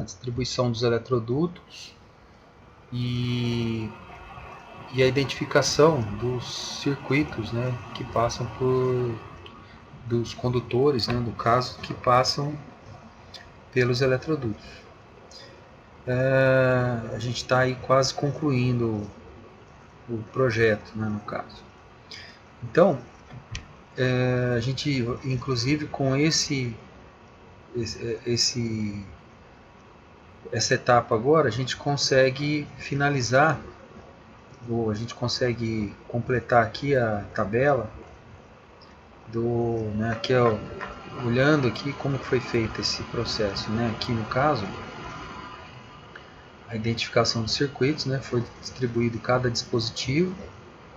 distribuição dos eletrodutos e a identificação dos circuitos, né, que passam dos condutores, né, no caso, que passam pelos eletrodutos. A gente está aí quase concluindo o projeto, né, no caso. Então, a gente, inclusive, com essa etapa agora, a gente consegue finalizar, ou a gente consegue completar aqui a tabela né, aqui, ó, olhando aqui como foi feito esse processo, né? Aqui no caso, a identificação dos circuitos, né? Foi distribuído cada dispositivo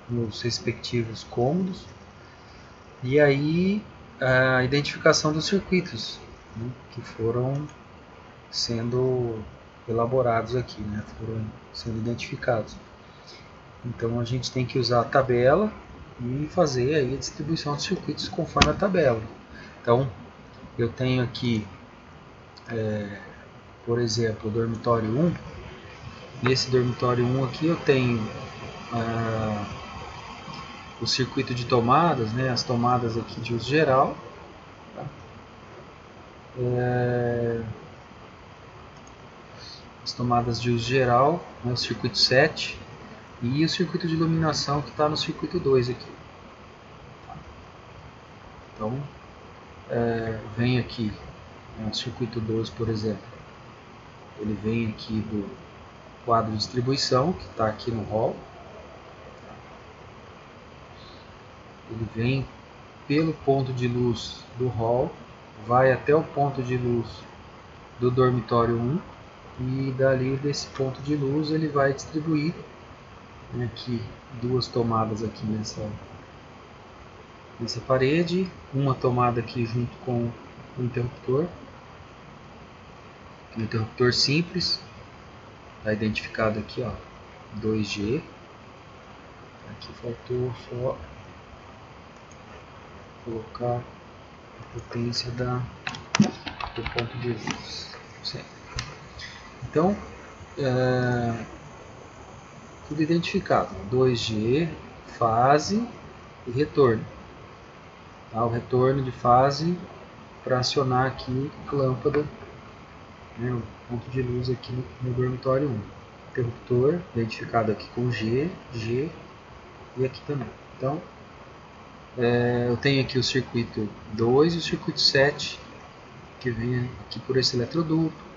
nos respectivos cômodos, e aí a identificação dos circuitos, né, que foram sendo elaborados aqui, né? Foram sendo identificados. Então a gente tem que usar a tabela e fazer aí a distribuição dos circuitos conforme a tabela. Então eu tenho aqui, por exemplo, o dormitório 1. Nesse dormitório 1 aqui eu tenho o circuito de tomadas, né, as tomadas aqui de uso geral. Tá? As tomadas de uso geral, né, o circuito 7 e o circuito de iluminação que está no circuito 2 aqui. Tá? Então, vem aqui, né, o circuito 2, por exemplo, ele vem aqui do quadro de distribuição, que está aqui no hall. Ele vem pelo ponto de luz do hall, vai até o ponto de luz do dormitório 1, e dali desse ponto de luz ele vai distribuir, né, aqui duas tomadas aqui nessa parede, uma tomada aqui junto com o interruptor simples, está identificado aqui, ó, 2G. Aqui faltou só colocar a potência do ponto de luz. Então, tudo identificado: 2G, fase e retorno. Tá? O retorno de fase para acionar aqui a lâmpada, né, o ponto de luz aqui no dormitório 1. Interruptor identificado aqui com G, G e aqui também. Então, eu tenho aqui o circuito 2 e o circuito 7, que vem aqui por esse eletroduto,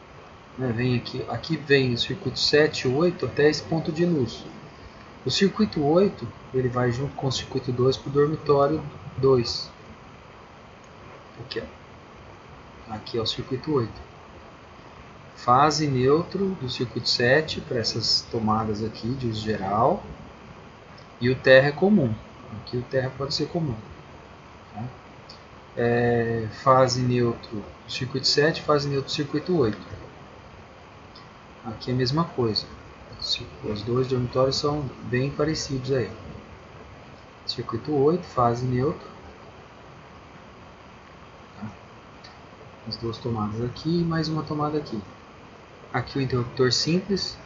né, vem aqui vem o circuito 7 e 8 até esse ponto de luz. O circuito 8 ele vai junto com o circuito 2 para o dormitório 2. Aqui é o circuito 8. Fase neutro do circuito 7 para essas tomadas aqui de uso geral. E o terra é comum. Aqui o terra pode ser comum. Tá? Fase neutro do circuito 7, fase neutro do circuito 8. Aqui é a mesma coisa. Os dois dormitórios são bem parecidos aí. Circuito 8, fase neutro. Tá? As duas tomadas aqui e mais uma tomada aqui. Aqui o interruptor simples,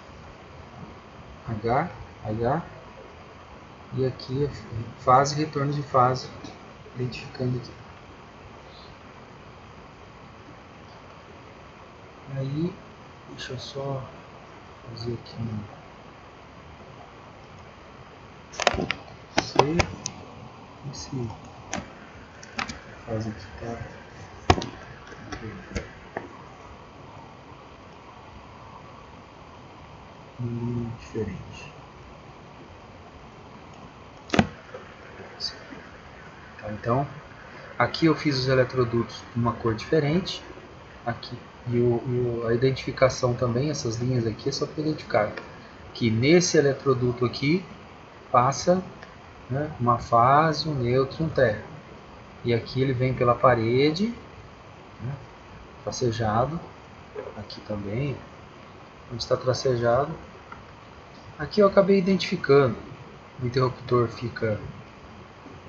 H, H. E aqui a fase e retorno de fase, identificando aqui. Aí, deixa eu só fazer aqui esse fase aqui tá diferente. Tá, então, aqui eu fiz os eletrodutos de uma cor diferente. Aqui e a identificação também, essas linhas aqui é só para identificar que nesse eletroduto aqui passa, né, uma fase, um neutro e um terra. E aqui ele vem pela parede, né, tracejado. Aqui também, onde está tracejado. Aqui eu acabei identificando. O interruptor fica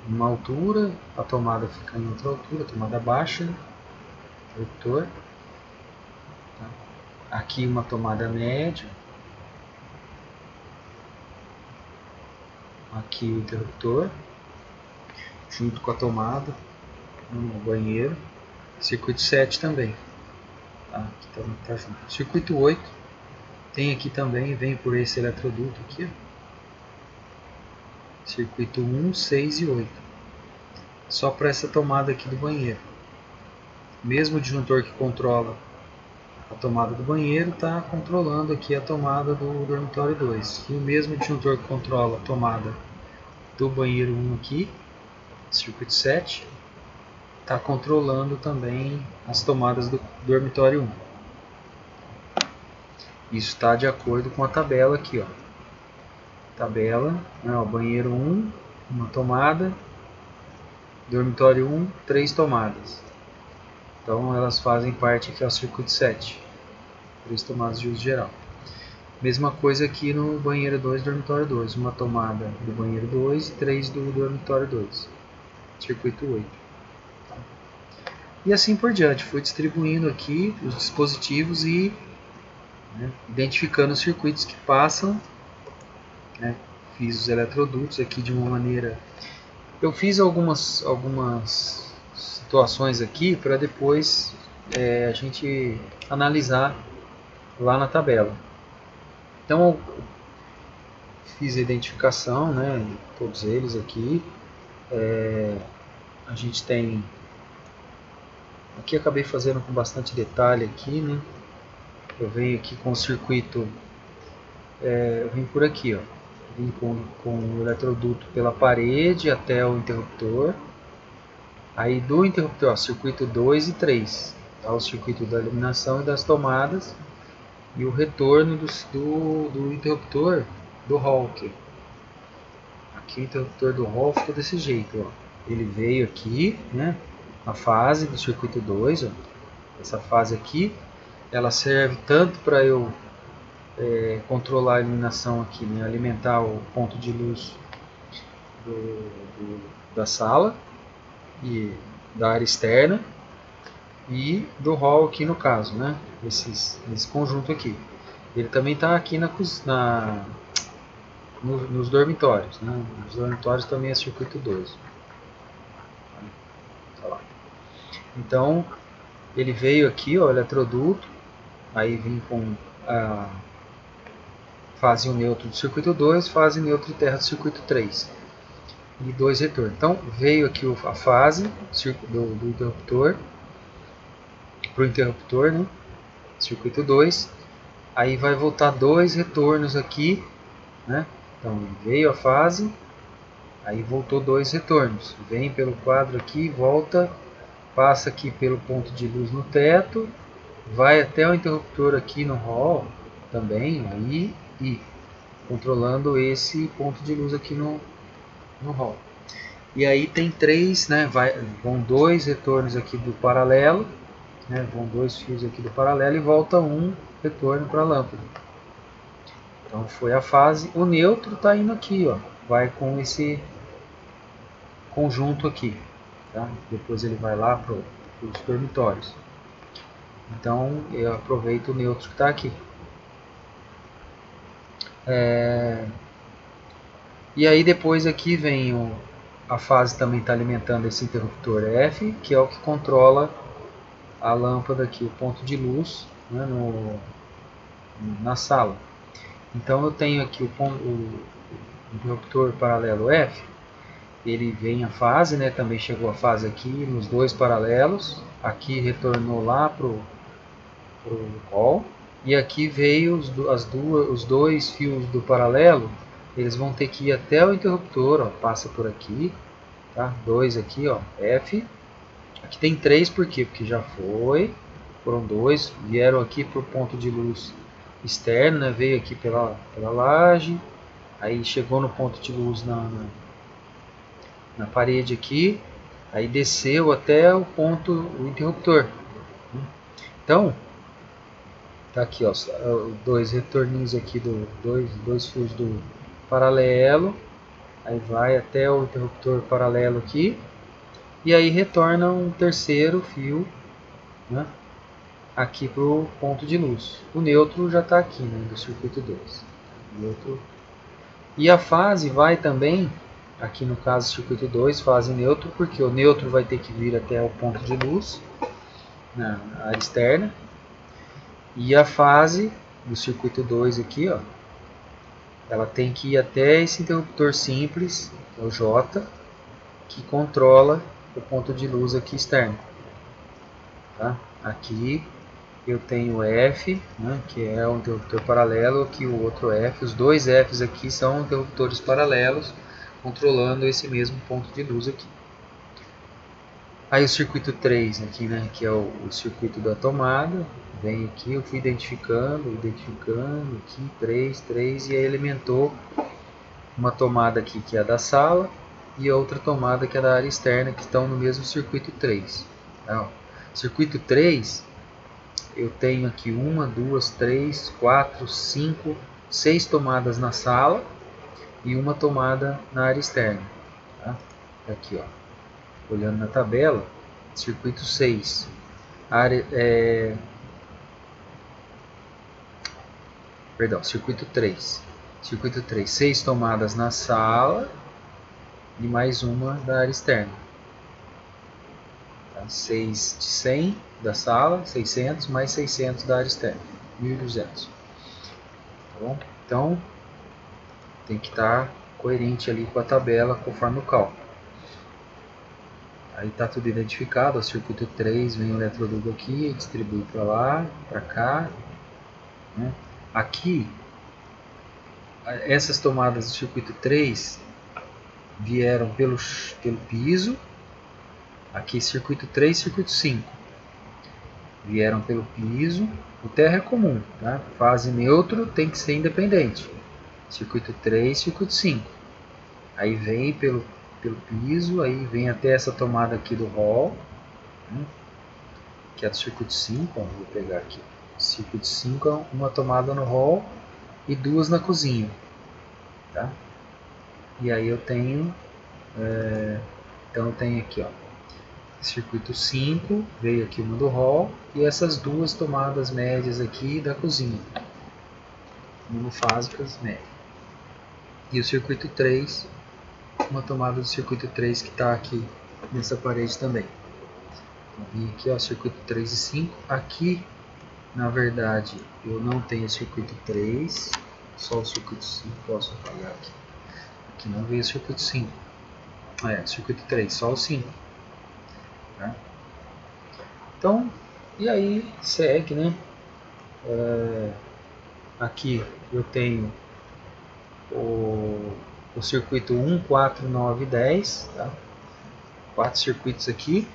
em uma altura, a tomada fica em outra altura, a tomada baixa, interruptor. Tá? Aqui uma tomada média. Aqui o interruptor, junto com a tomada, no banheiro. Circuito 7 também. Aqui também tá junto. Circuito 8 tem aqui também, vem por esse eletroduto aqui. Circuito 1, 6 e 8. Só para essa tomada aqui do banheiro. Mesmo disjuntor que controla a tomada do banheiro está controlando aqui a tomada do dormitório 2. E o mesmo disjuntor que controla a tomada do banheiro 1 aqui, circuito 7, está controlando também as tomadas do dormitório 1. Isso está de acordo com a tabela aqui, ó. Tabela, né, ó, banheiro 1, uma tomada, dormitório 1, 3 tomadas. Então elas fazem parte aqui ao circuito 7, 3 tomadas de uso geral. Mesma coisa aqui no banheiro 2, dormitório 2, uma tomada do banheiro 2 e 3 do dormitório 2, circuito 8. E assim por diante, fui distribuindo aqui os dispositivos e identificando os circuitos que passam. Fiz os eletrodutos aqui de uma maneira... Eu fiz algumas situações aqui para depois a gente analisar lá na tabela. Então eu fiz a identificação, de todos eles aqui. A gente tem... Aqui acabei fazendo com bastante detalhe aqui, né? Eu venho aqui com o circuito... eu vim por aqui, ó. Vim com o eletroduto pela parede até o interruptor. Aí do interruptor, ó, circuito 2 e 3, tá? O circuito da iluminação e das tomadas. E o retorno do interruptor do hall. Aqui o interruptor do hall ficou desse jeito, ó. Ele veio aqui, né? A fase do circuito 2, ó. Essa fase aqui, ela serve tanto para eu controlar a iluminação aqui, né? Alimentar o ponto de luz da sala e da área externa e do hall aqui no caso, né? Esse conjunto aqui. Ele também está aqui nos dormitórios, né? Nos dormitórios também é circuito 2. Tá lá. Então ele veio aqui, ó, eletroduto, aí vim com a fase neutro do circuito 2, fase neutro e terra do circuito 3 e 2 retornos. Então veio aqui a fase do interruptor para o interruptor, né? Circuito 2, aí vai voltar 2 retornos aqui, né? Então veio a fase, aí voltou 2 retornos, vem pelo quadro aqui, volta, passa aqui pelo ponto de luz no teto, vai até o interruptor aqui no hall também, aí, e controlando esse ponto de luz aqui no hall. E aí tem 3, né? Vão 2 retornos aqui do paralelo, né? Vão 2 fios aqui do paralelo e volta um retorno para a lâmpada. Então foi a fase. O neutro está indo aqui, ó. Vai com esse conjunto aqui, tá? Depois ele vai lá para os dormitórios. Então eu aproveito o neutro que está aqui. E aí depois aqui vem a fase também está alimentando esse interruptor F, que é o que controla a lâmpada aqui, o ponto de luz, né, na sala. Então eu tenho aqui o interruptor paralelo F, ele vem a fase, né, também chegou a fase aqui nos 2 paralelos, aqui retornou lá para o hall, e aqui veio os 2 fios do paralelo, eles vão ter que ir até o interruptor, ó, passa por aqui, tá? 2 aqui, ó, F. Aqui tem 3, por quê? Porque já foram 2, vieram aqui para o ponto de luz externo, né? Veio aqui pela laje, aí chegou no ponto de luz na parede aqui, aí desceu até o interruptor. Então, tá aqui, ó, 2 retorninhos aqui, dois fios do paralelo, aí vai até o interruptor paralelo aqui, e aí retorna um terceiro fio, né? aqui para o ponto de luz. O neutro já está aqui, né, do circuito 2. Neutro. E a fase vai também, aqui no caso circuito 2, fase neutro, porque o neutro vai ter que vir até o ponto de luz, na área externa. E a fase do circuito 2 aqui, ó, ela tem que ir até esse interruptor simples, que é o J, que controla o ponto de luz aqui externo. Tá? Aqui eu tenho F, né, que é um interruptor paralelo, aqui o outro F. Os dois Fs aqui são interruptores paralelos, controlando esse mesmo ponto de luz aqui. Aí o circuito 3 aqui, né, que é o circuito da tomada, vem aqui, eu fui identificando aqui, 3, e aí alimentou uma tomada aqui que é a da sala e a outra tomada que é da área externa, que estão no mesmo circuito 3. Tá? Circuito 3, eu tenho aqui 1, 2, 3, 4, 5, 6 tomadas na sala e uma tomada na área externa. Tá? Aqui, ó. Olhando na tabela, circuito 6, circuito 3. Circuito 3, 6 tomadas na sala e mais uma da área externa. Tá? 6 de 100 da sala, 600 mais 600 da área externa, 1200. Tá bom? Então, tem que estar coerente ali com a tabela conforme o cálculo. Aí está tudo identificado, o circuito 3 vem o eletroduto aqui, distribui para lá, para cá. Né? Aqui, essas tomadas do circuito 3 vieram pelo piso. Aqui circuito 3, circuito 5. Vieram pelo piso. O terra é comum, tá? Fase neutro tem que ser independente. Circuito 3, circuito 5. Aí vem pelo piso, aí vem até essa tomada aqui do hall, né, que é do circuito 5, ó, vou pegar aqui. Circuito 5 é uma tomada no hall e duas na cozinha. Tá? E aí eu tenho, então eu tenho aqui, ó, circuito 5, veio aqui uma do hall e essas duas tomadas médias aqui da cozinha, monofásicas médias. E o circuito 3, uma tomada do circuito 3 que está aqui nessa parede também. E aqui, ó, circuito 3 e 5. Aqui, na verdade, eu não tenho circuito 3, só o circuito 5. Posso apagar aqui. Aqui não veio o circuito 5. Circuito 3, só o 5. Tá? Então, e aí segue, né? Aqui eu tenho o circuito 1, 4, 9 e 10. Tá? 4 circuitos aqui.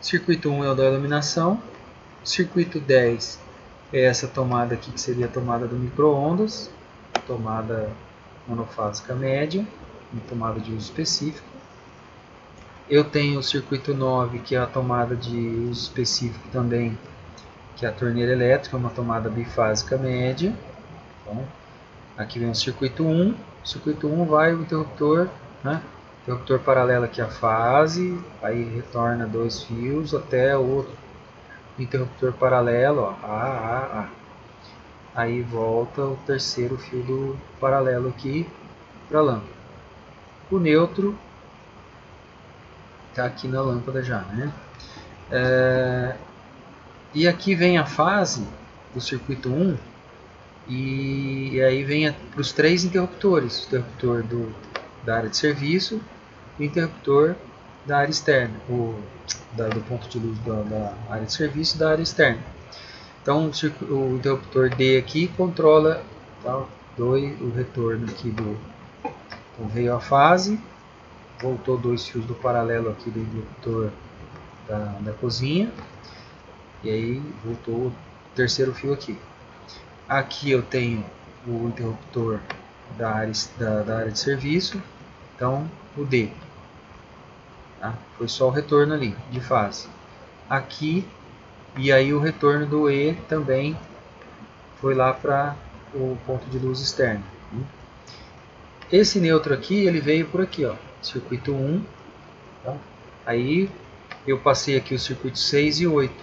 Circuito 1 é o da iluminação. Circuito 10 é essa tomada aqui, que seria a tomada do micro-ondas. Tomada monofásica média, uma tomada de uso específico. Eu tenho o circuito 9, que é a tomada de uso específico também, que é a torneira elétrica, uma tomada bifásica média. Então, aqui vem o circuito 1. O circuito 1 vai o interruptor, né? Interruptor paralelo aqui a fase, aí retorna 2 fios até o outro interruptor paralelo, ó, A. Aí volta o terceiro fio do paralelo aqui para a lâmpada. O neutro está aqui na lâmpada já, né? E aqui vem a fase do circuito 1 e aí vem para os 3 interruptores, o interruptor da área de serviço e o interruptor da área externa, do ponto de luz da área de serviço e da área externa. Então o interruptor D aqui controla, tá, o retorno aqui então veio a fase, voltou 2 fios do paralelo aqui do interruptor da cozinha e aí voltou o terceiro fio aqui. Aqui eu tenho o interruptor da área de serviço, então o D. Tá? Foi só o retorno ali de fase. Aqui, e aí o retorno do E também foi lá para o ponto de luz externo. Esse neutro aqui, ele veio por aqui, ó, circuito 1. Tá? Aí eu passei aqui o circuito 6 e 8.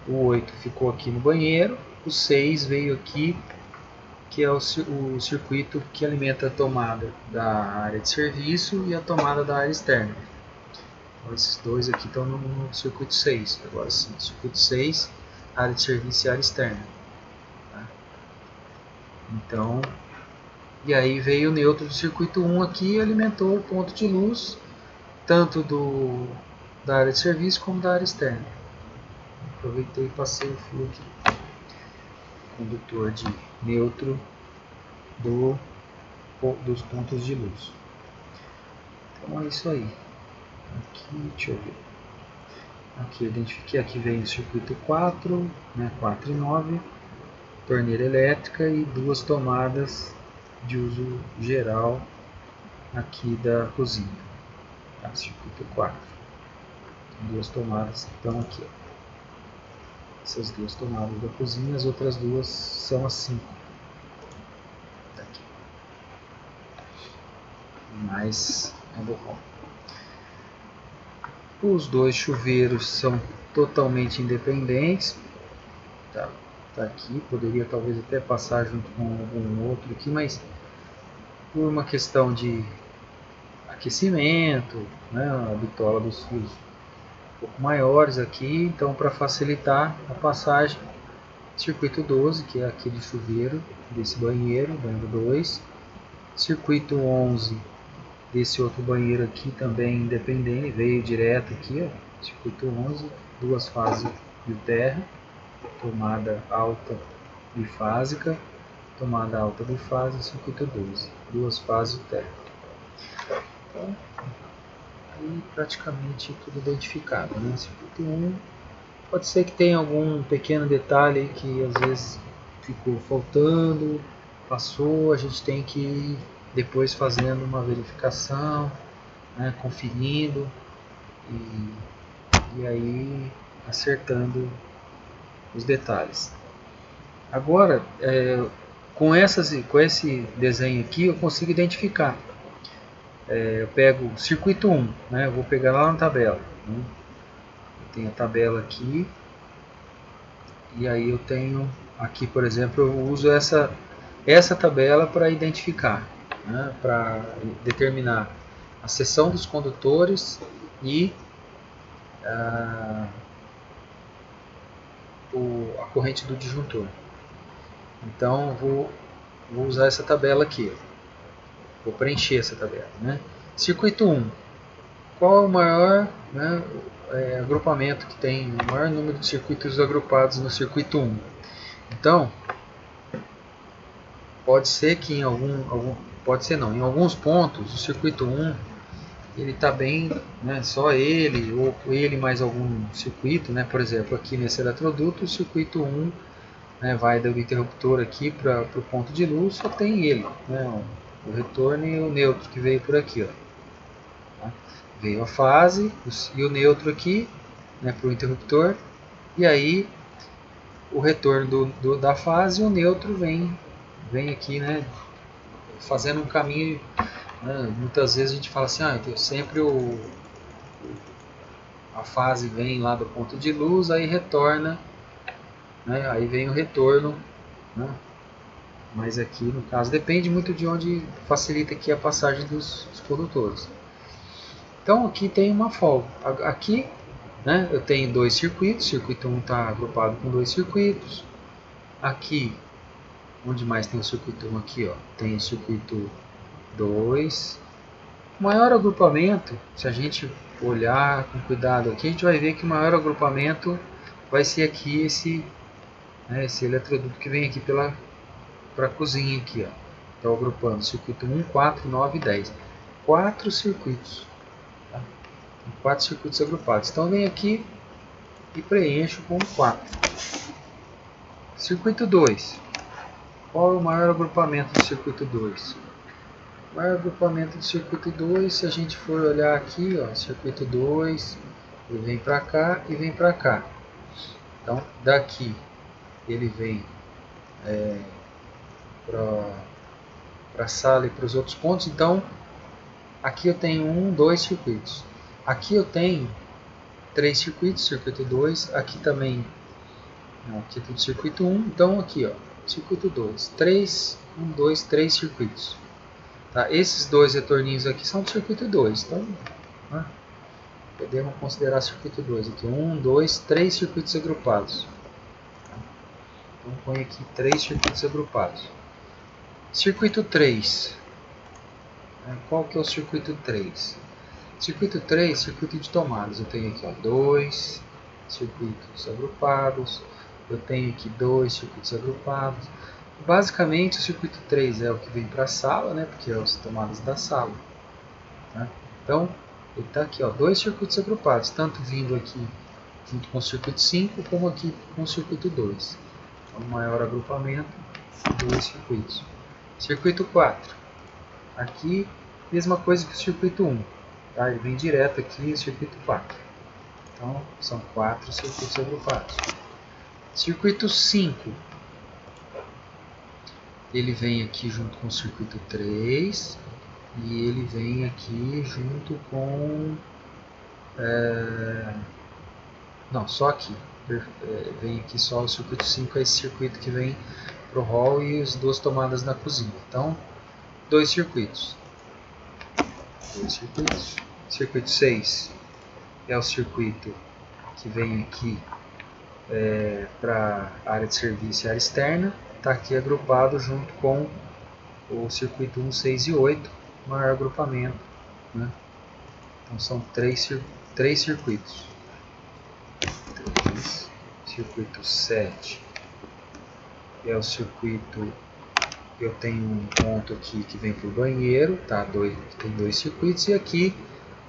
O 8 ficou aqui no banheiro. O 6 veio aqui, que é o circuito que alimenta a tomada da área de serviço e a tomada da área externa. Então, esses dois aqui estão no circuito 6. Agora sim, circuito 6, área de serviço e área externa. Tá? Então, e aí veio o neutro do circuito 1 aqui e alimentou o ponto de luz, tanto da área de serviço como da área externa. Aproveitei e passei o fio aqui. Condutor de neutro dos pontos de luz. Então é isso aí. Aqui, deixa eu ver. Aqui eu identifiquei, aqui vem o circuito 4, né, 4 e 9, torneira elétrica e duas tomadas de uso geral aqui da cozinha. Tá, circuito 4. Duas tomadas estão aqui. Ó. Essas duas tomadas da cozinha, as outras duas são as 5. Daqui. Mas é bom. Os dois chuveiros são totalmente independentes. Tá aqui, poderia talvez até passar junto com algum outro aqui, mas por uma questão de aquecimento, né, a bitola dos fios um pouco maiores aqui, então para facilitar a passagem, circuito 12, que é aquele chuveiro desse banheiro, banheiro 2, circuito 11 desse outro banheiro aqui também independente, veio direto aqui, ó, circuito 11, duas fases de terra, tomada alta bifásica, tomada alta bifásica, circuito 12, duas fases de terra. Então, aí praticamente tudo identificado, né? Circuito 1, pode ser que tenha algum pequeno detalhe que às vezes ficou faltando, passou, a gente tem que ir depois fazendo uma verificação, né, conferindo e aí acertando os detalhes. Agora, com esse desenho aqui eu consigo identificar. Eu pego o circuito 1, né, eu vou pegar lá na tabela. Né, eu tenho a tabela aqui e aí eu tenho aqui, por exemplo, eu uso essa tabela para identificar, né, para determinar a seção dos condutores e a corrente do disjuntor. Então vou usar essa tabela aqui, vou preencher essa tabela. Né? Circuito 1, qual é o maior, né, agrupamento que tem, o maior número de circuitos agrupados no circuito 1? Então, pode ser que em em alguns pontos o circuito 1 ele está bem, né, só ele ou ele mais algum circuito, né, por exemplo aqui nesse eletroduto o circuito 1, né, vai do interruptor aqui para o ponto de luz, só tem ele, né, o retorno e o neutro que veio por aqui, ó. Tá? Veio a fase e o neutro aqui, né, para o interruptor, e aí o retorno da fase e o neutro vem aqui, né, fazendo um caminho. Muitas vezes a gente fala assim, sempre a fase vem lá do ponto de luz, aí retorna, né, aí vem o retorno, né, mas aqui no caso depende muito de onde facilita aqui a passagem dos condutores. Então aqui tem uma folga, aqui, né, eu tenho dois circuitos, o circuito 1 está agrupado com dois circuitos, aqui onde mais tem o circuito 1 aqui, ó, tem o circuito 2. O maior agrupamento, se a gente olhar com cuidado aqui, a gente vai ver que o maior agrupamento vai ser aqui esse eletroduto que vem aqui para a cozinha aqui, ó. Estou agrupando circuito 1, 4, 9 e 10. 4 circuitos. Tá? 4 circuitos agrupados. Então vem aqui e preencho com 4. Circuito 2. Qual é o maior agrupamento do circuito 2? O maior agrupamento do circuito 2, se a gente for olhar aqui, ó, circuito 2, ele vem para cá e vem para cá. Então, daqui ele vem para a sala e para os outros pontos. Então, aqui eu tenho 2 circuitos. Aqui eu tenho 3 circuitos, circuito 2. Aqui também Aqui é tudo circuito 1, então aqui ó, circuito 2, 3, 1, 2, 3 circuitos. Tá? Esses dois retorninhos aqui são do circuito 2, então né, podemos considerar circuito 2 aqui, 1, 2, 3 circuitos agrupados. Então põe aqui 3 circuitos agrupados. Circuito 3, qual que é o circuito 3? Circuito 3, circuito de tomadas, eu tenho aqui ó, 2 circuitos agrupados, eu tenho aqui 2 circuitos agrupados. Basicamente o circuito 3 é o que vem para a sala, né, porque é as tomadas da sala. Tá? Então ele está aqui, ó, 2 circuitos agrupados, tanto vindo aqui junto com o circuito 5, como aqui com o circuito 2. Então maior agrupamento, 2 circuitos. Circuito 4, aqui mesma coisa que o circuito 1. Tá? Ele vem direto aqui no circuito 4. Então, são 4 circuitos agrupados. Circuito 5. Ele vem aqui junto com o circuito 3. E ele vem aqui junto com... não, só aqui. Vem aqui só o circuito 5, é esse circuito que vem para o hall e as duas tomadas na cozinha. Então, 2 circuitos. 2 circuitos. Circuito 6 é o circuito que vem aqui para a área de serviço e área externa. Está aqui agrupado junto com o circuito 1, 6 e 8, maior agrupamento. Né? Então são 3 circuitos. 3. Circuito 7 é o circuito... Eu tenho um ponto aqui que vem para o banheiro, tá? Tem 2 circuitos, e aqui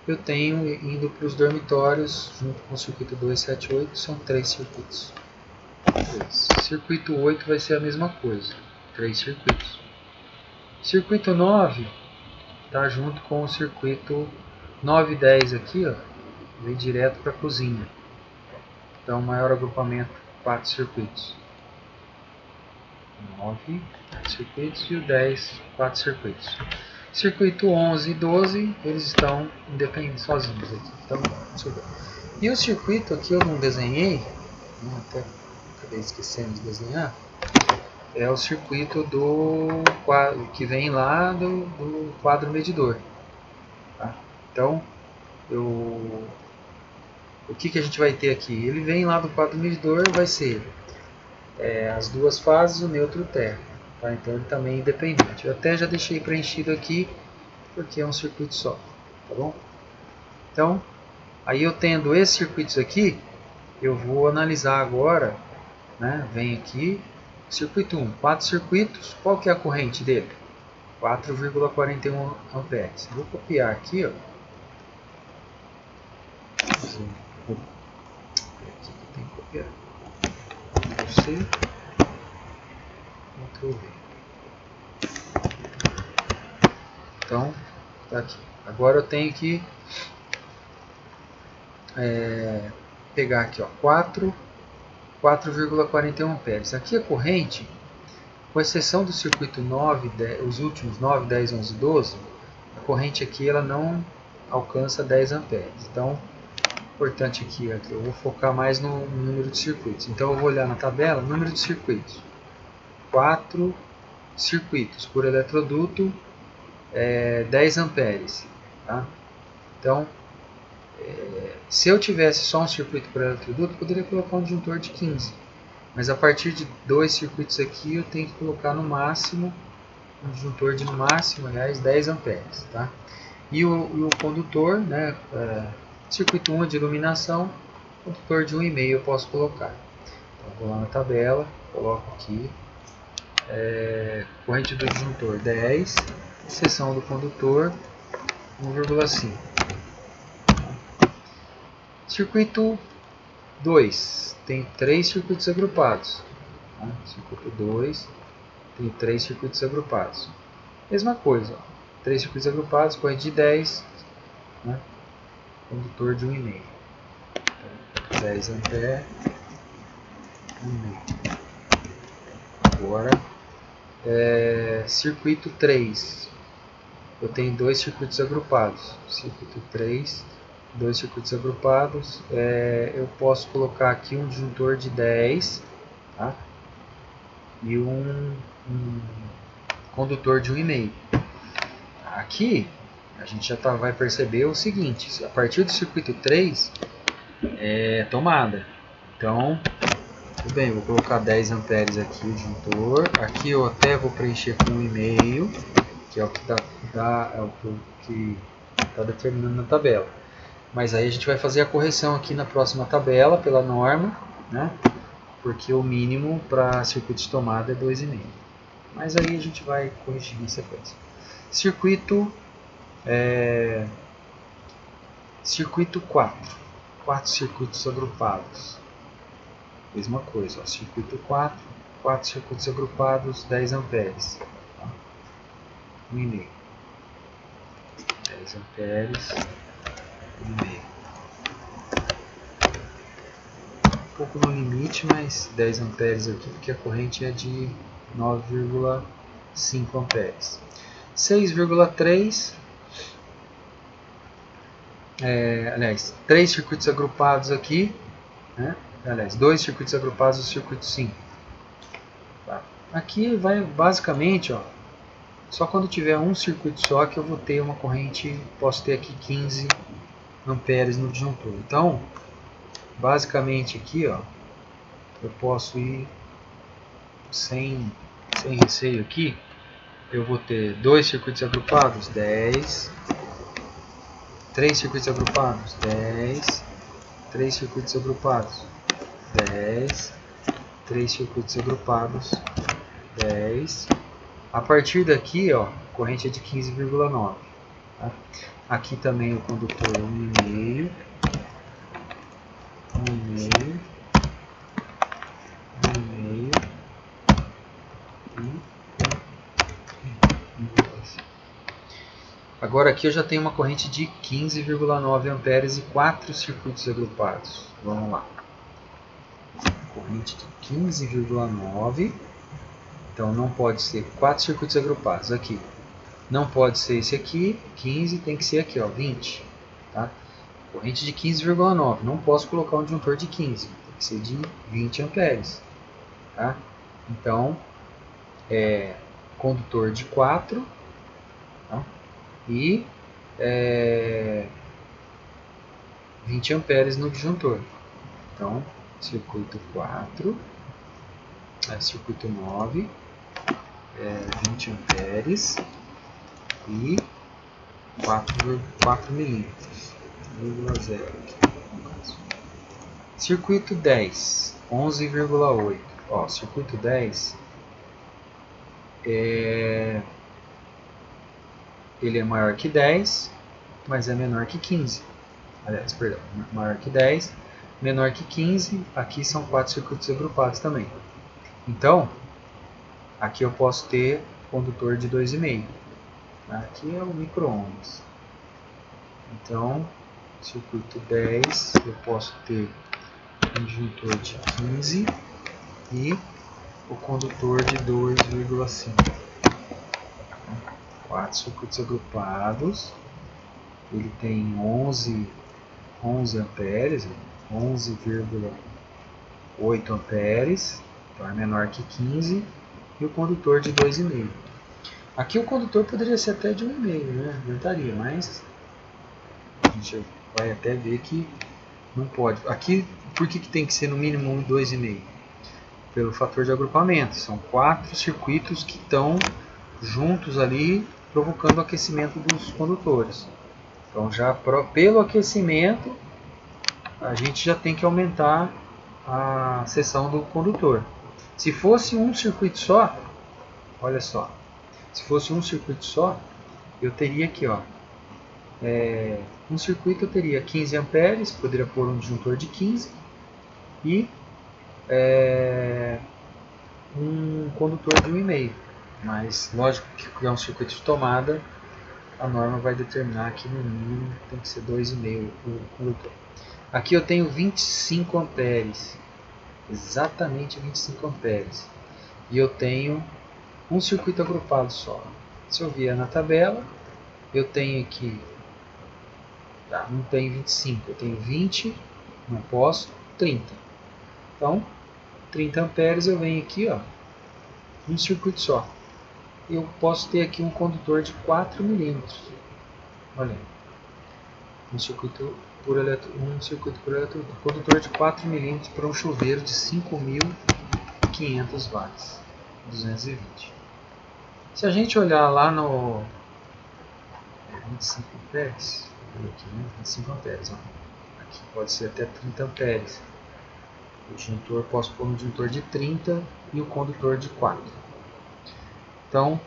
eu tenho indo para os dormitórios, junto com o circuito 2, 7, 8, são 3 circuitos. 3. Circuito 8 vai ser a mesma coisa, 3 circuitos. Circuito 9 está junto com o circuito 9 e 10 aqui, ó, vem direto para a cozinha. Então, maior agrupamento, 4 circuitos. 9 circuitos e o 10, 4 circuitos. Circuito 11 e 12, eles estão independentes, sozinhos aqui. Então, deixa eu ver. E o circuito aqui eu não desenhei, até acabei esquecendo de desenhar, é o circuito do quadro, que vem lá do quadro medidor. Tá? Então, o que a gente vai ter aqui? Ele vem lá do quadro medidor, vai ser as duas fases, o neutro e o térmico. Tá? Então ele também é independente. Eu até já deixei preenchido aqui, porque é um circuito só. Tá bom? Então, aí eu tendo esses circuitos aqui, eu vou analisar agora, né? Vem aqui, circuito 1, 4 circuitos, qual que é a corrente dele? 4,41 amperes. Vou copiar aqui, ó. Aqui que tem que copiar. Ctrl+C, Ctrl+V. Então, tá aqui. Agora eu tenho que pegar aqui, ó, 4,41 amperes. Aqui a corrente, com exceção do circuito 9, 10, os últimos 9, 10, 11 e 12, a corrente aqui ela não alcança 10 amperes. Então, importante aqui, eu vou focar mais no número de circuitos. Então eu vou olhar na tabela, número de circuitos. 4 circuitos por eletroduto, 10 amperes. Tá? Então, se eu tivesse só um circuito por eletroduto, eu poderia colocar um disjuntor de 15. Mas a partir de 2 circuitos aqui, eu tenho que colocar no máximo, um disjuntor de no máximo, aliás, 10 amperes. Tá? E o condutor, né, circuito 1 de iluminação, condutor de 1,5 eu posso colocar. Então, vou lá na tabela, coloco aqui, corrente do disjuntor 10, seção do condutor 1,5. Circuito 2 tem 3 circuitos agrupados. Tá? Circuito 2 tem 3 circuitos agrupados. Mesma coisa, 3 circuitos agrupados, corrente de 10, né? Condutor de 1,5. Então, 10 amperes, 1,5. Agora, circuito 3. Eu tenho 2 circuitos agrupados. Circuito 3, 2 circuitos agrupados. Eu posso colocar aqui um disjuntor de 10, tá? E um condutor de 1,5. Aqui a gente já vai perceber o seguinte: a partir do circuito 3 é tomada. Então, tudo bem, vou colocar 10 amperes aqui o disjuntor. Aqui eu até vou preencher com 1,5, que é o que está determinando na tabela. Mas aí a gente vai fazer a correção aqui na próxima tabela pela norma, né? Porque o mínimo para circuito de tomada é 2,5. Mas aí a gente vai corrigir em sequência. Circuito 4. 4 circuitos agrupados. Mesma coisa, ó, circuito 4, 4 circuitos agrupados, 10 amperes. Tá? 1,5. 10 amperes, 1,5. Um pouco no limite, mas 10 amperes aqui, porque a corrente é de 9,5 amperes. 6,3, aliás, 3 circuitos agrupados aqui, né? Aliás, 2 circuitos agrupados do circuito 5. Tá? Aqui vai basicamente, ó, só quando tiver um circuito só que eu vou ter uma corrente, posso ter aqui 15 amperes no disjuntor. Então, basicamente aqui, ó, eu posso ir sem receio aqui. Eu vou ter 2 circuitos agrupados, 10. 3 circuitos agrupados, 10. 3 circuitos agrupados, 10. 3 circuitos agrupados, 10. A partir daqui, ó, a corrente é de 15,9. Tá? Aqui também o condutor 1,5. 1,5. 1,5. Agora aqui eu já tenho uma corrente de 15,9 amperes e 4 circuitos agrupados. Vamos lá. Corrente de 15,9. Então não pode ser 4 circuitos agrupados aqui. Não pode ser esse aqui, 15, tem que ser aqui, ó, 20. Tá? Corrente de 15,9. Não posso colocar um disjuntor de 15, tem que ser de 20 amperes. Tá? Então, condutor de 4, tá? E 20 amperes no disjuntor. Então, circuito 4, circuito 9, 20 amperes e 4 milímetros, 0,0 aqui no caso. Circuito 10, 11,8. Ó, circuito 10 ele é maior que 10, mas é menor que 15. Aliás, perdão, maior que 10, menor que 15. Aqui são 4 circuitos agrupados também. Então, aqui eu posso ter condutor de 2,5. Aqui é o micro-ondas. Então, circuito 10, eu posso ter um disjuntor de 15 e o condutor de 2,5. 4 circuitos agrupados. Ele tem 11 amperes, 11,8 amperes, então é menor que 15, e o condutor de 2,5. Aqui o condutor poderia ser até de 1,5, né? Aumentaria, mas a gente vai até ver que não pode. Aqui, por que tem que ser no mínimo 2,5? Pelo fator de agrupamento. São 4 circuitos que estão juntos ali, provocando o aquecimento dos condutores. Então, já pelo aquecimento, a gente já tem que aumentar a seção do condutor. Se fosse um circuito só, olha só, se fosse um circuito só, eu teria aqui, ó, um circuito eu teria 15 amperes, poderia pôr um disjuntor de 15 e um condutor de 1,5. Mas lógico que é um circuito de tomada, a norma vai determinar que no mínimo tem que ser 2,5 o condutor. Aqui eu tenho 25 amperes, exatamente 25 amperes. E eu tenho um circuito agrupado só. Se eu vier na tabela, eu tenho aqui, não tenho 25, eu tenho 20, não posso, 30. Então, 30 amperes, eu venho aqui, ó, um circuito só. Eu posso ter aqui um condutor de 4 milímetros. Olha, um circuito por eletroduto. Condutor de 4 milímetros para um chuveiro de 5.500 watts, 220. Se a gente olhar lá no 25 amperes, aqui, né? 25 amperes, ó. Aqui pode ser até 30 amperes. O disjuntor, posso pôr um disjuntor de 30 e o condutor de 4. Então,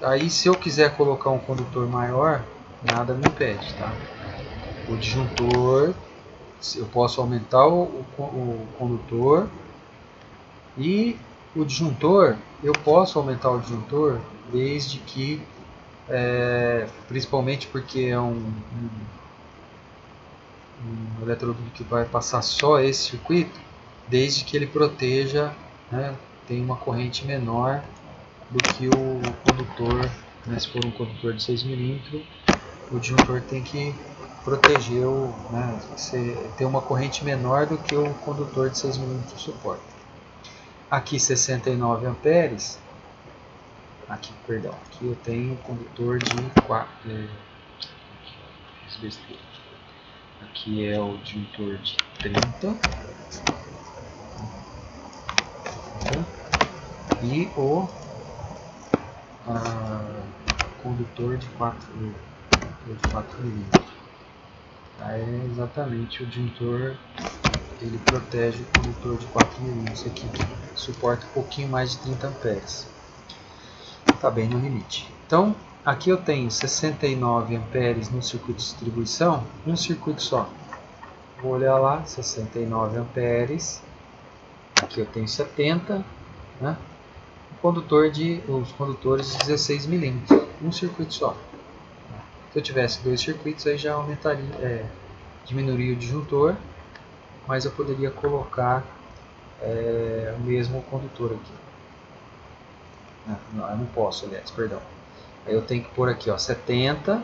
aí se eu quiser colocar um condutor maior, nada me impede, tá? O disjuntor, eu posso aumentar o condutor, e o disjuntor, eu posso aumentar o disjuntor desde que, principalmente porque é um eletroduto que vai passar só esse circuito, desde que ele proteja, né, tem uma corrente menor do que o condutor, né, se for um condutor de 6 milímetros, o disjuntor tem que proteger, né, ter uma corrente menor do que o condutor de 6 milímetros suporta. Aqui 69 amperes, aqui eu tenho um condutor de 4, aqui é o disjuntor de 30 e o condutor de 4 milímetros. É exatamente o disjuntor, ele protege o condutor de 4 milímetros aqui, que suporta um pouquinho mais de 30 amperes. Está bem no limite. Então, aqui eu tenho 69 amperes no circuito de distribuição, um circuito só. Vou olhar lá, 69 amperes. Aqui eu tenho 70, né? Os condutores de 16 milímetros, um circuito só. Se eu tivesse dois circuitos, aí já aumentaria, diminuiria o disjuntor, mas eu poderia colocar o mesmo condutor aqui. Não, eu não posso, aliás, perdão. Aí eu tenho que pôr aqui, ó, 70,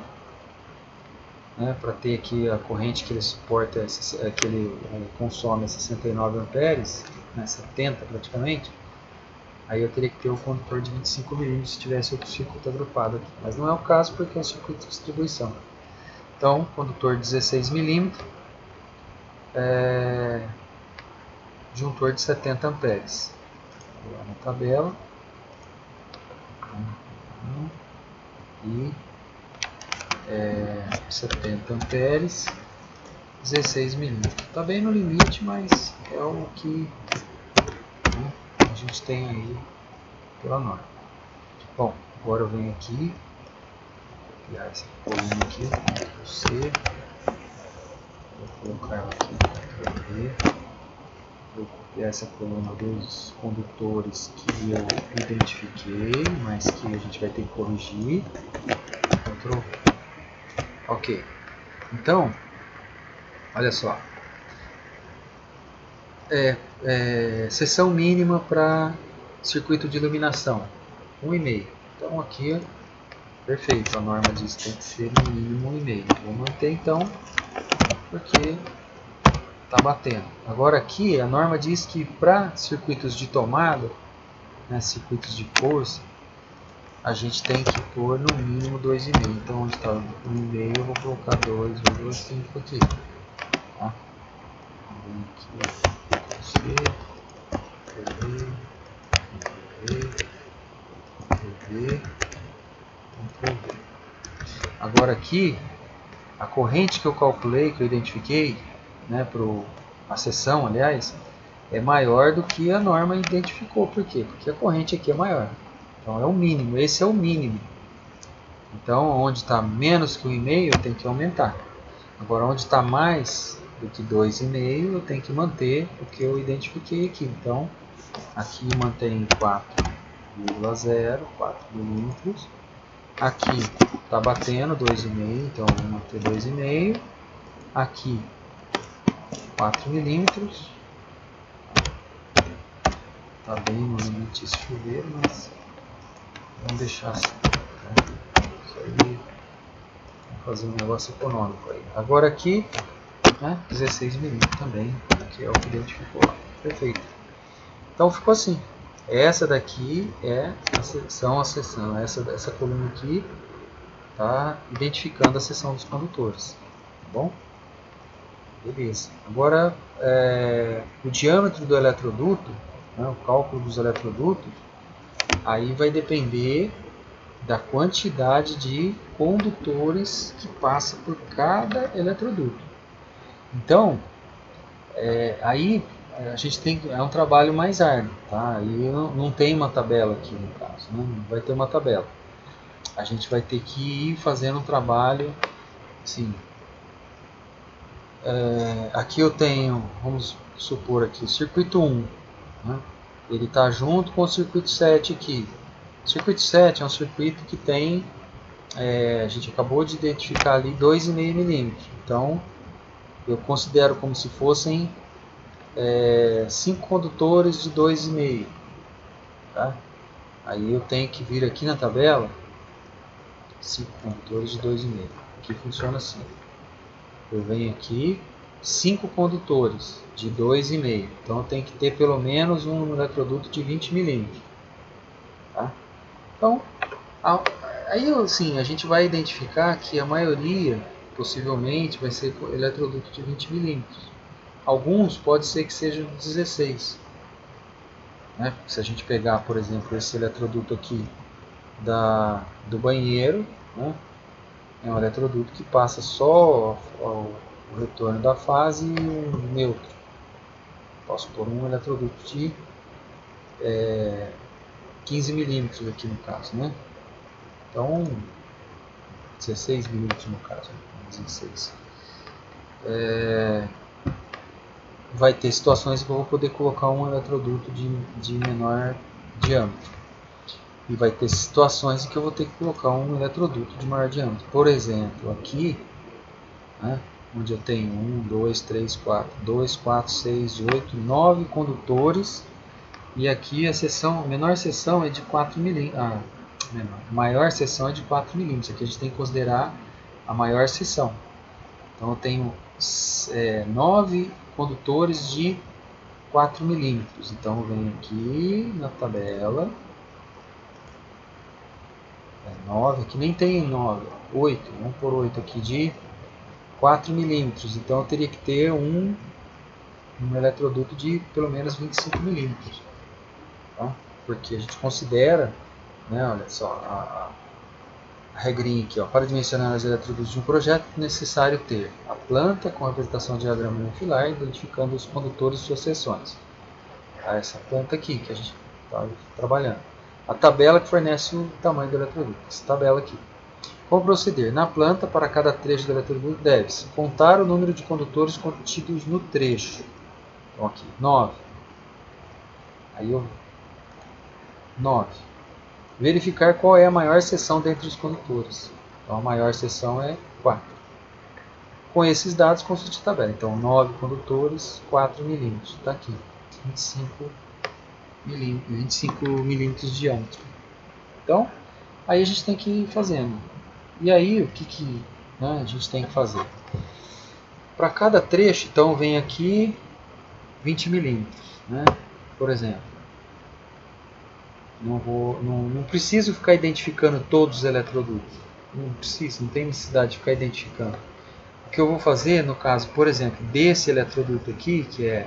né, para ter aqui a corrente que ele suporta, que ele consome 69 amperes, né, 70 praticamente. Aí eu teria que ter o condutor de 25 milímetros se tivesse outro circuito agrupado aqui. Mas não é o caso porque é um circuito de distribuição. Então, condutor de 16 milímetros, disjuntor de 70 amperes. Vou lá na tabela. E 70 amperes, 16 milímetros. Está bem no limite, mas é o que, né, a gente tem aí pela norma. Bom, agora eu venho aqui, copiar essa coluna aqui, Ctrl C, vou colocar ela aqui, Ctrl V, vou copiar essa coluna dos condutores que eu identifiquei, mas que a gente vai ter que corrigir. Ctrl V. Ok, então, olha só, seção mínima para circuito de iluminação, 1,5. Então aqui, perfeito, a norma diz que tem que ser no mínimo 1,5. Vou manter então, porque está batendo. Agora aqui a norma diz que para circuitos de tomada, né, circuitos de força, a gente tem que pôr no mínimo 2,5. Então onde está 1,5 eu vou colocar 2,5 aqui. Tá? Vou aqui, agora aqui, a corrente que eu calculei, que eu identifiquei, né, a seção, aliás, é maior do que a norma identificou. Por quê? Porque a corrente aqui é maior. Então é o mínimo, esse é o mínimo. Então onde está menos que 1,5 eu tenho que aumentar. Agora onde está mais do que 2,5 eu tenho que manter o que eu identifiquei aqui. Então aqui mantém 4,0, 4 milímetros. Aqui está batendo 2,5, então eu vou manter 2,5. Aqui 4 milímetros. Está bem no limite esse chuveiro, mas vamos deixar assim. Isso aí, vamos fazer um negócio econômico aí. Agora aqui né? 16 milímetros também, que é o que identificou lá. Perfeito. Então ficou assim. Essa daqui é a seção, essa coluna aqui está identificando a seção dos condutores. Tá bom? Beleza. Agora, o diâmetro do eletroduto, né, o cálculo dos eletrodutos, aí vai depender da quantidade de condutores que passa por cada eletroduto. Então, aí a gente tem, é um trabalho mais árduo, tá? Aí não tem uma tabela aqui no caso, né? Não vai ter uma tabela. A gente vai ter que ir fazendo um trabalho, assim. Aqui eu tenho, vamos supor aqui, o circuito 1, né? Ele está junto com o circuito 7 aqui. O circuito 7 é um circuito que tem, a gente acabou de identificar ali 2,5 milímetros. Então, eu considero como se fossem 5 condutores de 2,5. Tá? Aí eu tenho que vir aqui na tabela, 5 condutores de 2,5. Aqui funciona assim. Eu venho aqui, 5 condutores de 2,5. Então eu tenho que ter pelo menos um eletroduto de 20 milímetros. Tá? Então, aí assim, a gente vai identificar que a maioria, possivelmente, vai ser eletroduto de 20 milímetros. Alguns pode ser que sejam 16. Né? Se a gente pegar, por exemplo, esse eletroduto aqui do banheiro, né? É um eletroduto que passa só o retorno da fase e um neutro. Posso pôr um eletroduto de 15 milímetros aqui no caso, né? Então, 16 milímetros no caso, 16. Vai ter situações que eu vou poder colocar um eletroduto de menor diâmetro. E vai ter situações em que eu vou ter que colocar um eletroduto de maior diâmetro. Por exemplo, aqui, né, onde eu tenho 1, 2, 3, 4, 2, 4, 6, 8, 9 condutores. E aqui a menor seção é de 4 milímetros. A maior seção é de 4 milímetros. Aqui a gente tem que considerar a maior seção. Então eu tenho 9 condutores de 4 milímetros. Então eu venho aqui na tabela. 9, aqui nem tem 9, 8, vamos por 8 aqui de 4 milímetros. Então eu teria que ter um eletroduto de pelo menos 25 milímetros. Tá? Porque a gente considera, né, olha só, a regrinha aqui, ó, para dimensionar os eletrodutos de um projeto é necessário ter a planta com a representação de diagrama unifilar, identificando os condutores e suas seções. Essa planta aqui que a gente está trabalhando. A tabela que fornece o tamanho do eletroduto. Essa tabela aqui. Como proceder? Na planta, para cada trecho do eletroduto, deve-se contar o número de condutores contidos no trecho. Então aqui, 9. Aí eu... 9. Verificar qual é a maior seção dentre os condutores. Então a maior seção é 4. Com esses dados, consulte a tabela. Então 9 condutores, 4 milímetros. Está aqui. 25 milímetros de diâmetro. Então, aí a gente tem que ir fazendo. E aí, o que né, a gente tem que fazer? Para cada trecho, então, vem aqui 20 milímetros. Né? Por exemplo, não preciso ficar identificando todos os eletrodutos. Não preciso, não tem necessidade de ficar identificando. O que eu vou fazer, no caso, por exemplo, desse eletroduto aqui, que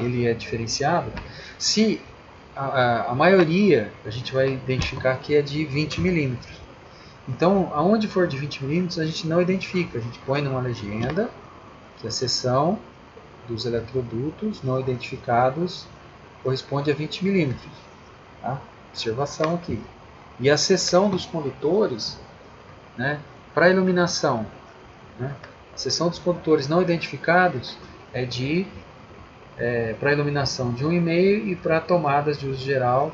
ele é diferenciado, se a maioria a gente vai identificar que é de 20 milímetros. Então, aonde for de 20 milímetros, a gente não identifica. A gente põe numa legenda que a seção dos eletrodutos não identificados corresponde a 20 milímetros. Tá? Observação aqui. E a seção dos condutores, né, para iluminação, né, a seção dos condutores não identificados é de para iluminação de 1,5 e para tomadas de uso geral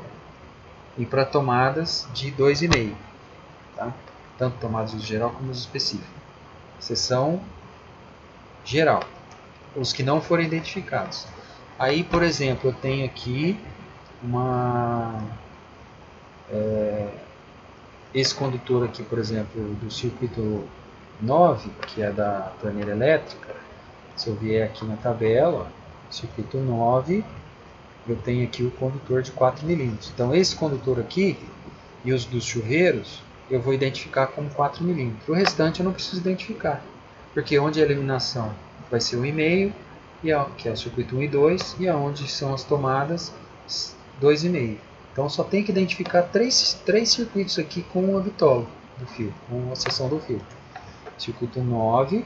e para tomadas de 2,5. Tá? Tanto tomadas de uso geral como uso específico. Seção geral. Os que não forem identificados. Aí, por exemplo, eu tenho aqui esse condutor aqui, por exemplo, do circuito 9, que é da torneira elétrica, Se eu vier aqui na tabela, ó, circuito 9, eu tenho aqui o condutor de 4 milímetros. Então esse condutor aqui e os dos chuveiros eu vou identificar como 4 milímetros. O restante eu não preciso identificar, porque onde é a iluminação vai ser 1,5, que é o circuito 1 e 2, e aonde são as tomadas 2,5. Então só tem que identificar três circuitos aqui com a bitola do fio, com a seção do fio. Circuito 9,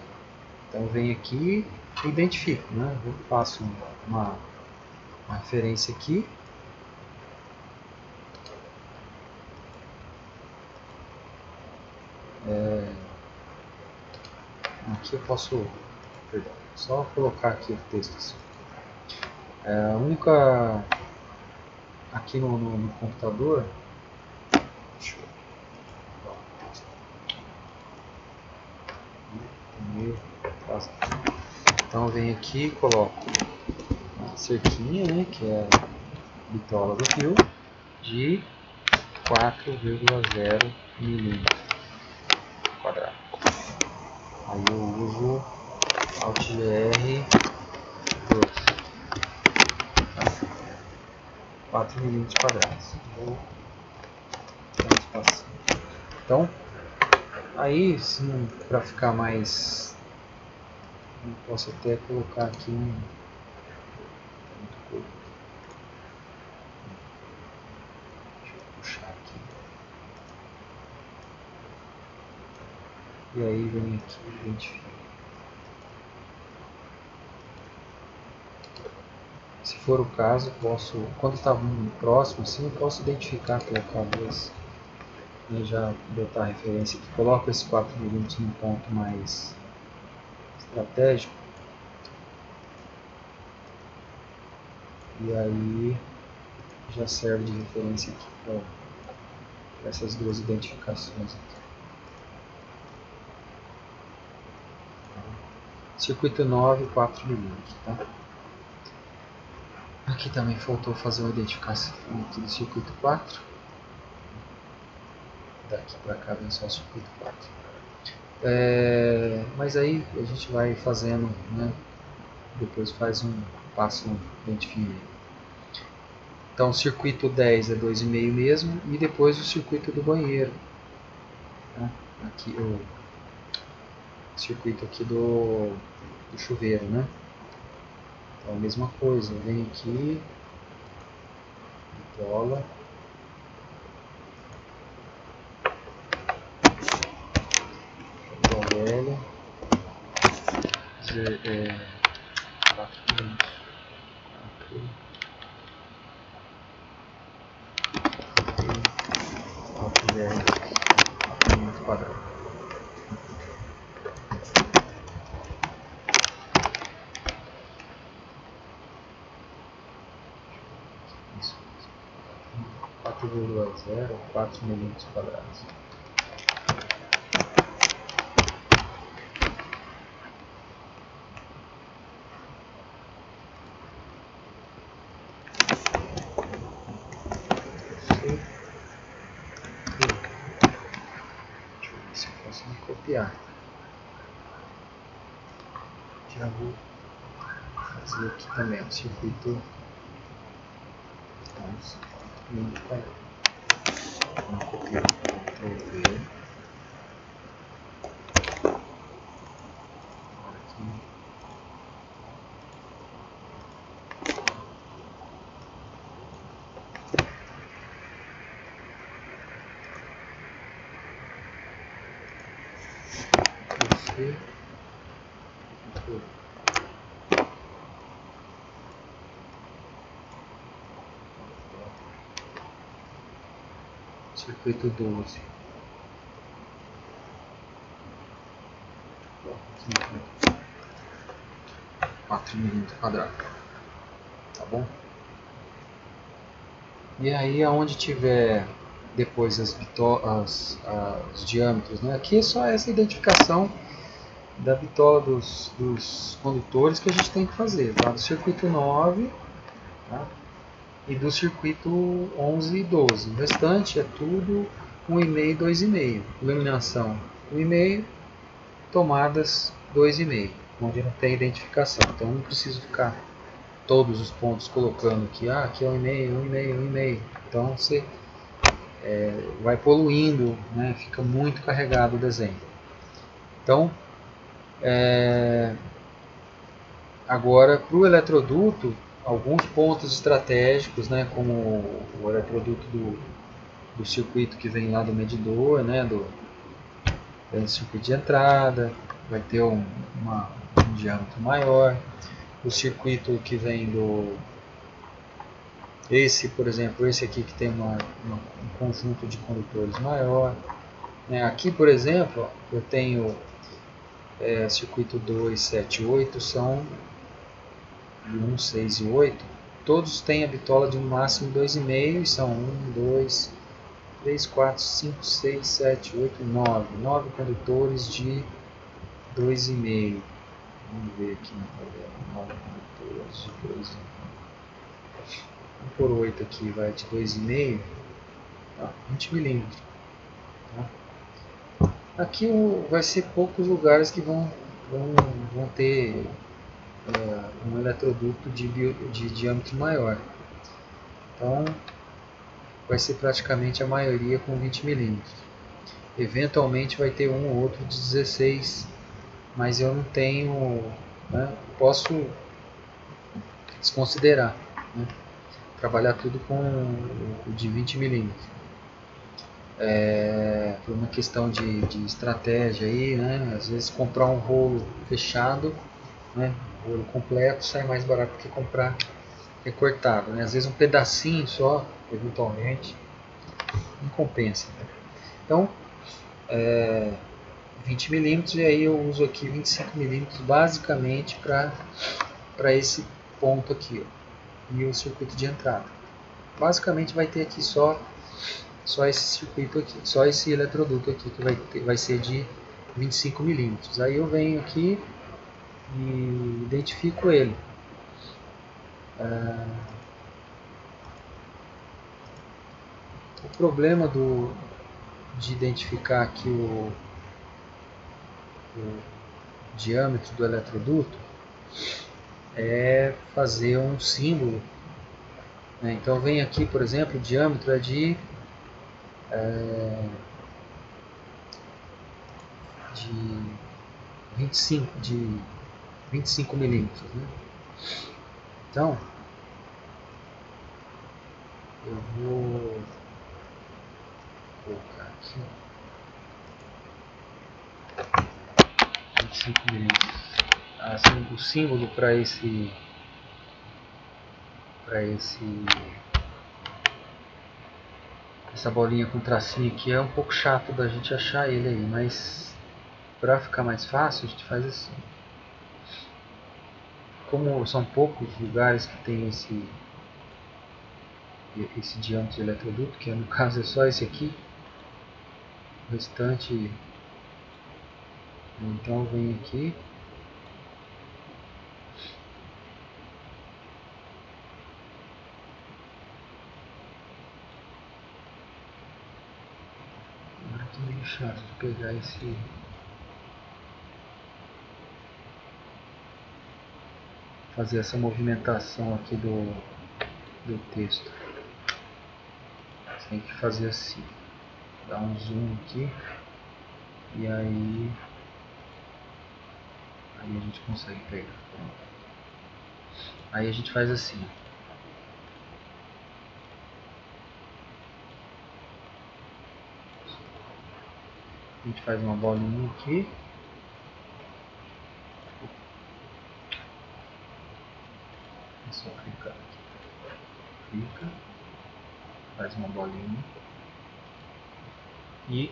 então vem aqui e identifico, né? Eu faço uma referência aqui. Aqui eu posso, perdão, só colocar aqui o texto assim. A única, aqui no computador, deixa eu, então eu venho aqui e coloco a cerquinha, né, que é a bitola do fio, de 4,0 milímetros quadrado. Aí eu uso Alt GR 4 milímetros quadrados. Vou dar um espaço. Então, aí, para ficar mais, eu posso até colocar aqui deixa eu puxar aqui. E aí vem aqui e identifico. Se for o caso, posso, quando está muito próximo, assim, eu posso identificar, colocar duas, e já botar a referência aqui. Coloco esses 4 milímetros num ponto mais estratégico. E aí já serve de referência aqui para essas duas identificações aqui. Circuito 9, 4 milímetros, tá? Aqui também faltou fazer uma identificação aqui do circuito 4. Daqui para cá vem só o circuito 4. Mas aí a gente vai fazendo, né? Depois faz um passo dente fino. Então o circuito 10 é 2,5 mesmo, e depois o circuito do banheiro, tá? Aqui o circuito aqui do chuveiro, né? Então a mesma coisa, vem aqui, bitola, velha, 4 milímetros quadrados. Isso, 4,0, 4 milímetros quadrados. Copiar. Já vou fazer aqui também o circuito. Vamos copiar, Ctrl V. Aqui. Circuito 12. 4 milímetros quadrados. Tá bom? E aí aonde tiver depois os diâmetros, né? Aqui é só essa identificação da bitola dos condutores que a gente tem que fazer, tá? Do circuito 9, tá? E do circuito 11 e 12. O restante é tudo 1,5 e 2,5. Iluminação 1,5, tomadas 2,5. onde não tem identificação. Então eu não preciso ficar todos os pontos colocando aqui, aqui é 1,5, 1,5, 1,5. Então você vai poluindo, né? Fica muito carregado o desenho. Então, agora para o eletroduto, alguns pontos estratégicos, né? Como o eletroduto do circuito que vem lá do medidor, né? Do circuito de entrada, vai ter um diâmetro maior. O circuito que vem por exemplo, esse aqui que tem um conjunto de condutores maior. Aqui, por exemplo, eu tenho circuito 2, 7, 8, são 1, 6 e 8. Todos têm a bitola de no máximo 2,5 e são 1, 2, 3, 4, 5, 6, 7, 8, 9. 9 condutores de 2,5. Vamos ver aqui na tabela. 9 condutores de 2,5. 1 por 8 aqui vai de 2,5. 20 milímetros. Aqui vai ser poucos lugares que vão ter um eletroduto de diâmetro maior. Então vai ser praticamente a maioria com 20 milímetros. Eventualmente vai ter um ou outro de 16, mas eu não tenho, posso desconsiderar, trabalhar tudo com o de 20 milímetros. Por uma questão de estratégia aí, às vezes comprar um rolo fechado, um rolo completo sai mais barato que comprar recortado, às vezes um pedacinho só, eventualmente, não compensa. Então, 20 milímetros, e aí eu uso aqui 25 milímetros basicamente para esse ponto aqui, e o circuito de entrada. Basicamente vai ter aqui só esse circuito aqui, só esse eletroduto aqui que vai ser de 25 milímetros. Aí eu venho aqui e identifico ele. O problema de identificar aqui o diâmetro do eletroduto é fazer um símbolo. Então vem aqui, por exemplo, o diâmetro é de 25 milímetros. Então eu vou colocar aqui 25 milímetros. Assim, o símbolo para essa bolinha com tracinho aqui é um pouco chato da gente achar ele aí, mas para ficar mais fácil a gente faz assim. Como são poucos lugares que tem esse diâmetro de eletroduto, que no caso é só esse aqui, o restante, então vem aqui, agora é meio chato de pegar fazer essa movimentação aqui do texto. Você tem que fazer assim, dar um zoom aqui, e aí a gente consegue pegar. Aí a gente faz assim. A gente faz uma bolinha aqui. É só clicar aqui. Clica. Faz uma bolinha. E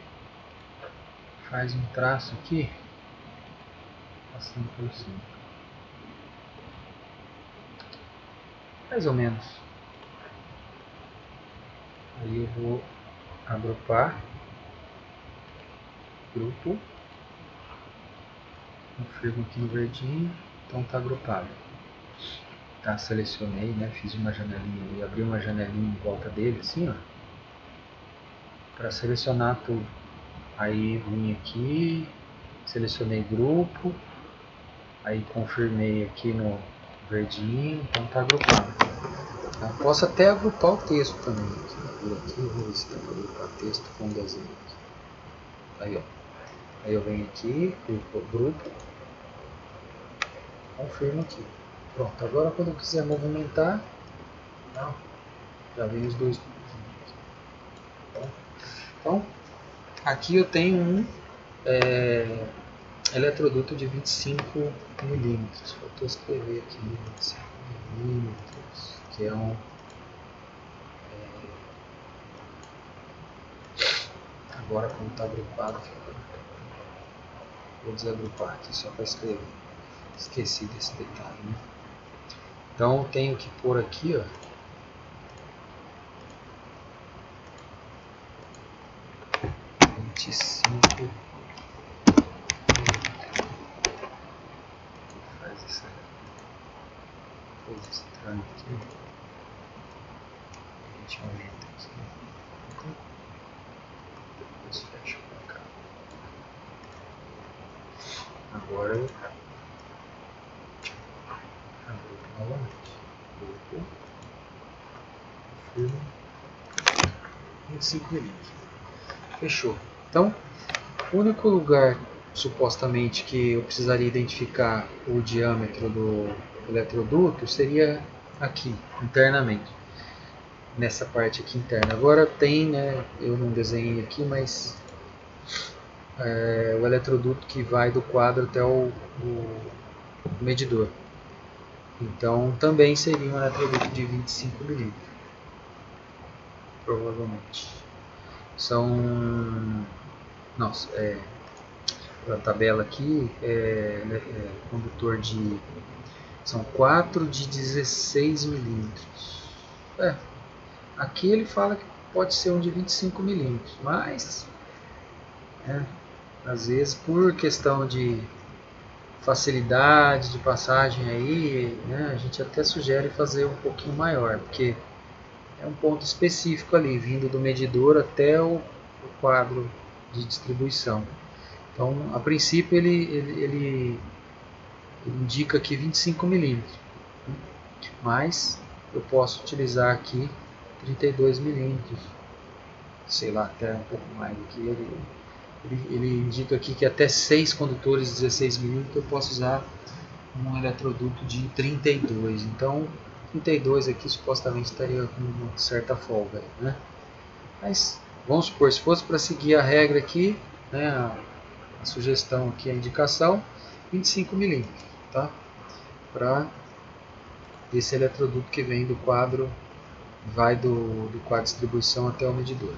faz um traço aqui. Passando por cima. Mais ou menos. Aí eu vou agrupar. Grupo. Confirmo aqui no verdinho. Então está agrupado. Tá, selecionei, fiz uma janelinha ali, abri uma janelinha em volta dele, assim, para selecionar tudo. Aí vim aqui, selecionei grupo, Aí confirmei aqui no verdinho, então está agrupado. Tá? Posso até agrupar o texto também. Aqui eu vou ver se dá para agrupar texto com desenho. Aí, ó. Aí eu venho aqui, grupo, confirmo aqui. Pronto, agora quando eu quiser movimentar, tá? Já vem os dois. Então, aqui eu tenho um eletroduto de 25 milímetros. Faltou escrever aqui 25 milímetros, que é um. Agora, como está agrupado, vou desagrupar aqui só para escrever. Esqueci desse detalhe, né? Então, eu tenho que pôr aqui, ó. Faz essa coisa estranha aqui. A gente aumenta aqui. Depois fecha pra cá. Agora eu agrupo novamente. Grupo. Confirmo. 25 milímetros. Fechou. Então, o único lugar supostamente que eu precisaria identificar o diâmetro do eletroduto seria aqui, internamente, nessa parte aqui interna. Agora tem, né, eu não desenhei aqui, mas o eletroduto que vai do quadro até o medidor. Então também seria um eletroduto de 25 milímetros, provavelmente. São... Nossa, a tabela aqui condutor de... São 4 de 16 milímetros. Aqui ele fala que pode ser um de 25 milímetros, mas às vezes por questão de facilidade de passagem aí, né, a gente até sugere fazer um pouquinho maior, porque é um ponto específico ali, vindo do medidor até o quadro de distribuição. Então, a princípio ele indica aqui 25 milímetros, mas eu posso utilizar aqui 32 milímetros, sei lá, até um pouco mais aqui. Ele indica aqui que até 6 condutores 16 milímetros eu posso usar um eletroduto de 32. Então, 32 aqui supostamente estaria com uma certa folga, né? Mas vamos supor, se fosse para seguir a regra aqui, né, a sugestão aqui, a indicação, 25 milímetros, tá? Para esse eletroduto que vem do quadro, vai do quadro de distribuição até o medidor.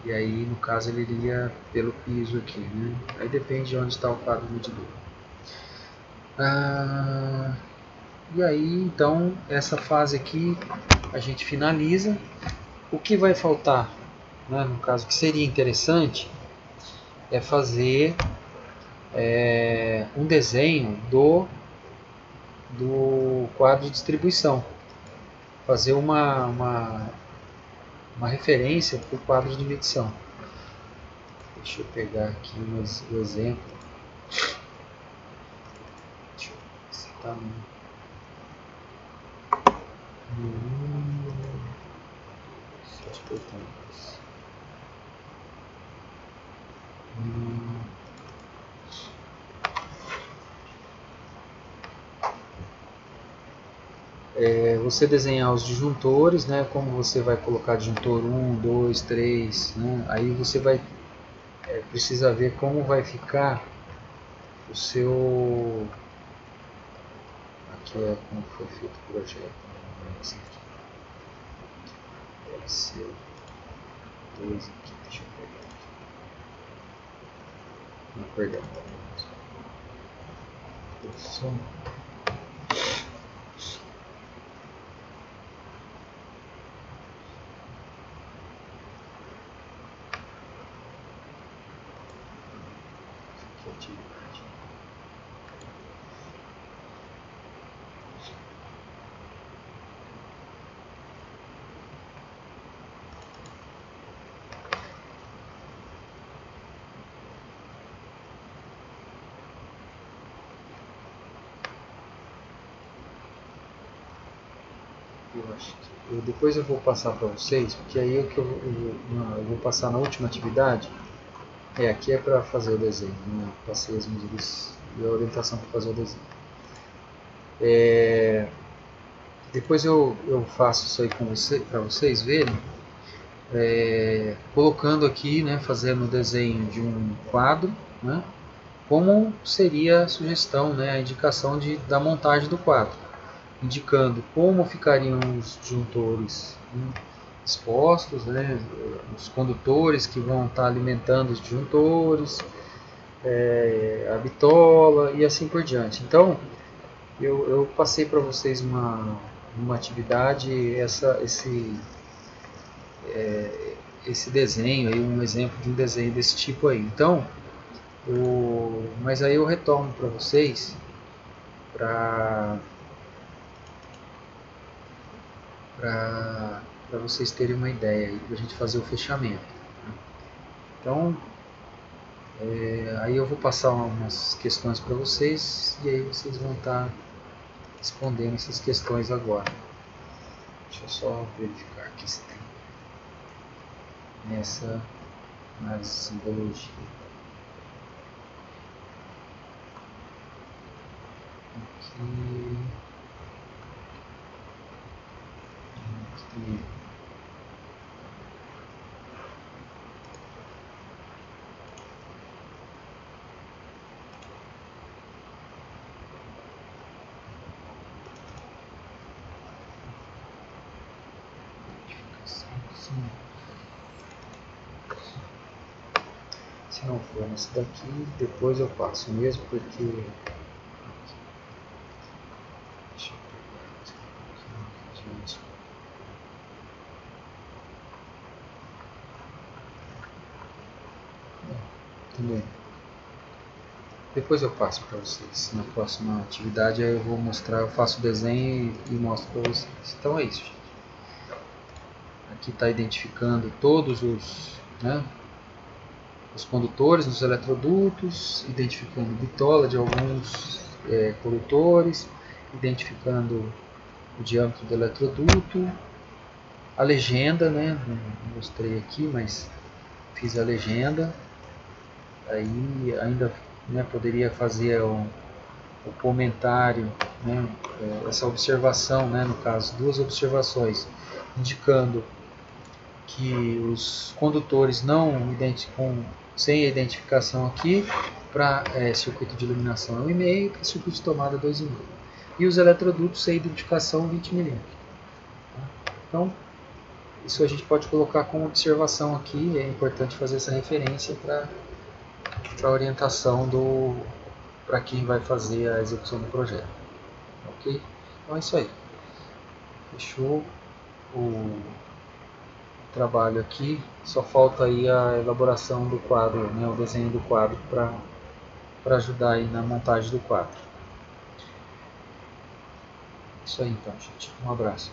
E aí, no caso, ele iria pelo piso aqui, né? Aí depende de onde está o quadro medidor. E aí, então, essa fase aqui a gente finaliza. O que vai faltar, né, no caso, que seria interessante, é fazer um desenho do quadro de distribuição. Fazer uma referência para o quadro de medição. Deixa eu pegar aqui o exemplo. Deixa eu ver se está você desenhar os disjuntores, né, como você vai colocar disjuntor 1, 2, 3, né, aí você vai precisa ver como vai ficar o seu... Aqui é como foi feito o projeto. Deve ser 2 aqui, deixa eu pegar aqui. Não, perdão. Produção. Atividade. depois eu vou passar para vocês, porque aí eu vou passar na última atividade. Aqui é para fazer o desenho, né? Passei as medidas e a orientação para fazer o desenho. Depois eu faço isso aí para vocês verem, colocando aqui, né, fazendo o desenho de um quadro, né, como seria a sugestão, né, a indicação da montagem do quadro, indicando como ficariam os disjuntores, né, expostos, né, os condutores que vão estar alimentando os disjuntores, a bitola e assim por diante. Então, eu passei para vocês uma atividade, esse desenho, aí, um exemplo de um desenho desse tipo aí. Então, mas aí eu retorno para vocês para vocês terem uma ideia, para a gente fazer o fechamento. Então, aí eu vou passar umas questões para vocês e aí vocês vão estar respondendo essas questões agora. Deixa eu só verificar aqui se tem nessa análise de simbologia. Aqui. Se não for nesse daqui, depois eu passo mesmo, porque deixa eu pegar aqui. Também. Depois eu passo para vocês. Na próxima atividade aí eu vou mostrar, eu faço o desenho e mostro para vocês. Então é isso, gente. Aqui está identificando todos os condutores nos eletrodutos, identificando bitola de alguns condutores, identificando o diâmetro do eletroduto, a legenda, né? Não mostrei aqui, mas fiz a legenda. Aí ainda, né, poderia fazer o comentário, né, essa observação, né, no caso, duas observações, indicando que os condutores sem a identificação aqui, para circuito de iluminação é 1,5, para circuito de tomada 2,5. E os eletrodutos sem identificação 20 mm. Então, isso a gente pode colocar como observação aqui, é importante fazer essa referência para a orientação para quem vai fazer a execução do projeto. Ok? Então é isso aí. Fechou o trabalho aqui, só falta aí a elaboração do quadro, né, o desenho do quadro para ajudar aí na montagem do quadro. Isso aí então, gente. Um abraço.